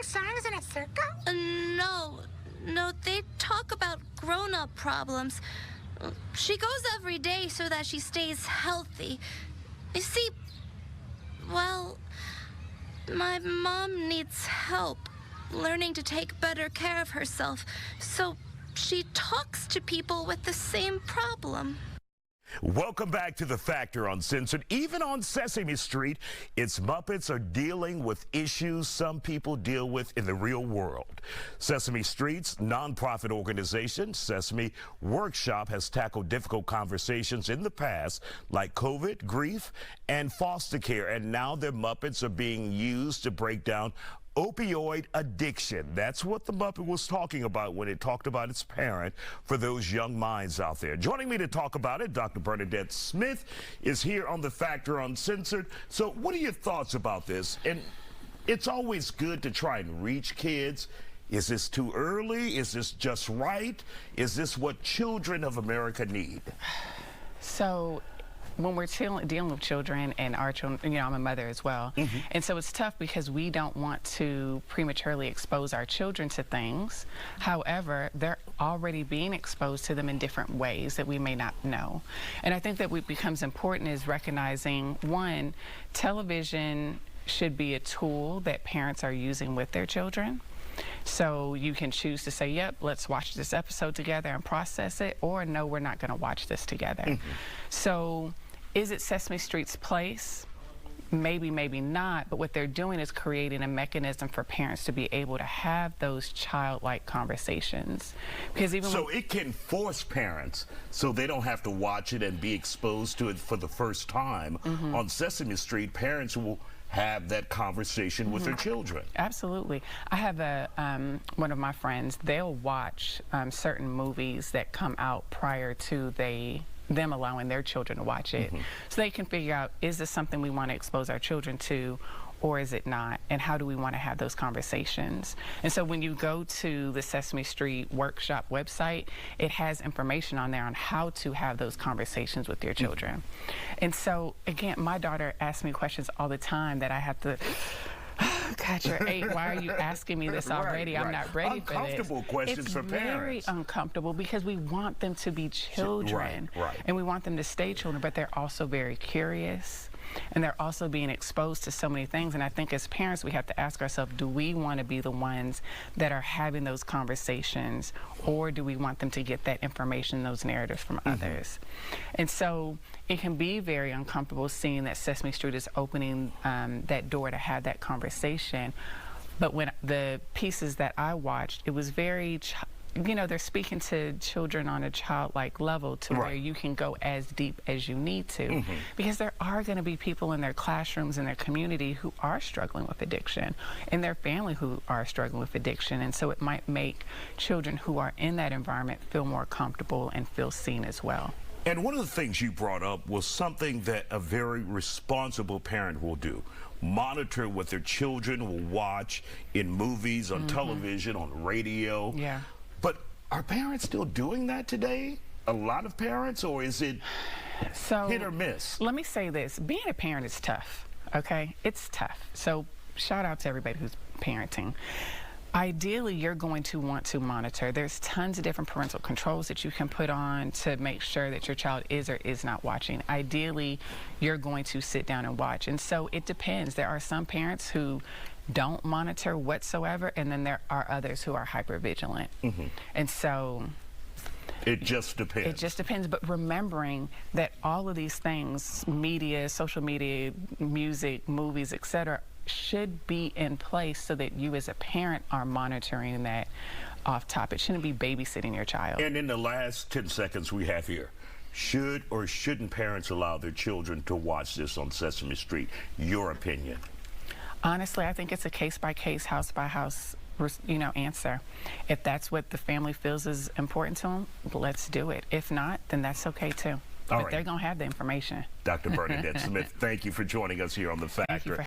songs in a circle? No, they talk about grown-up problems. She goes every day so that she stays healthy. You see, well, my mom needs help learning to take better care of herself, so she talks to people with the same problem. Welcome back to The Factor Uncensored. Even on Sesame Street, its Muppets are dealing with issues some people deal with in the real world. Sesame Street's nonprofit organization, Sesame Workshop, has tackled difficult conversations in the past, like COVID, grief, and foster care, and now their Muppets are being used to break down opioid addiction. That's what the Muppet was talking about when it talked about its parent for those young minds out there. Joining me to talk about it, Dr. Bernadette Smith is here on The Factor Uncensored. So what are your thoughts about this? And it's always good to try and reach kids. Is this too early? Is this just right? Is this what children of America need? So when we're dealing with children and our children, you know, I'm a mother as well. And so it's tough because we don't want to prematurely expose our children to things. However, they're already being exposed to them in different ways that we may not know. And I think that what becomes important is recognizing, one, television should be a tool that parents are using with their children. So you can choose to say, yep, let's watch this episode together and process it, or no, we're not going to watch this together. So is it Sesame Street's place? Maybe, maybe not, but what they're doing is creating a mechanism for parents to be able to have those childlike conversations. Because even so it can force parents so they don't have to watch it and be exposed to it for the first time. On Sesame Street, parents will have that conversation with their children. Absolutely. I have one of my friends, they'll watch certain movies that come out prior to them allowing their children to watch it. So they can figure out, is this something we want to expose our children to, or is it not? And how do we want to have those conversations? And so when you go to the Sesame Street Workshop website, it has information on there on how to have those conversations with your children. And so, again, my daughter asks me questions all the time that I have to, God, you're 8. Why are you asking me this already? I'm not ready for this. Uncomfortable questions for parents. It's very uncomfortable because we want them to be children. And we want them to stay children, but they're also very curious. And they're also being exposed to so many things. And I think as parents, we have to ask ourselves, do we want to be the ones that are having those conversations, or do we want them to get that information, those narratives from others? And so it can be very uncomfortable seeing that Sesame Street is opening that door to have that conversation. But when the pieces that I watched, it was very you know, they're speaking to children on a childlike level to where you can go as deep as you need to. Because there are going to be people in their classrooms, in their community, who are struggling with addiction, in their family who are struggling with addiction. And so it might make children who are in that environment feel more comfortable and feel seen as well. And one of the things you brought up was something that a very responsible parent will do. Monitor what their children will watch in movies, on television, on radio. But are parents still doing that today? A lot of parents, or is it hit or miss? Let me say this. Being a parent is tough, okay? It's tough. So shout out to everybody who's parenting. Ideally, you're going to want to monitor. There's tons of different parental controls that you can put on to make sure that your child is or is not watching. Ideally, you're going to sit down and watch. And so it depends. There are some parents who don't monitor whatsoever, and then there are others who are hypervigilant. And so it just depends. It just depends, but remembering that all of these things, media, social media, music, movies, etc., should be in place so that you as a parent are monitoring that off top. It shouldn't be babysitting your child. And in the last 10 seconds we have here, should or shouldn't parents allow their children to watch this on Sesame Street? Your opinion? Honestly, I think it's a case-by-case, house-by-house, you know, answer. If that's what the family feels is important to them, let's do it. If not, then that's okay too. But they're going to have the information. Dr. Bernadette Smith, thank you for joining us here on The Factor.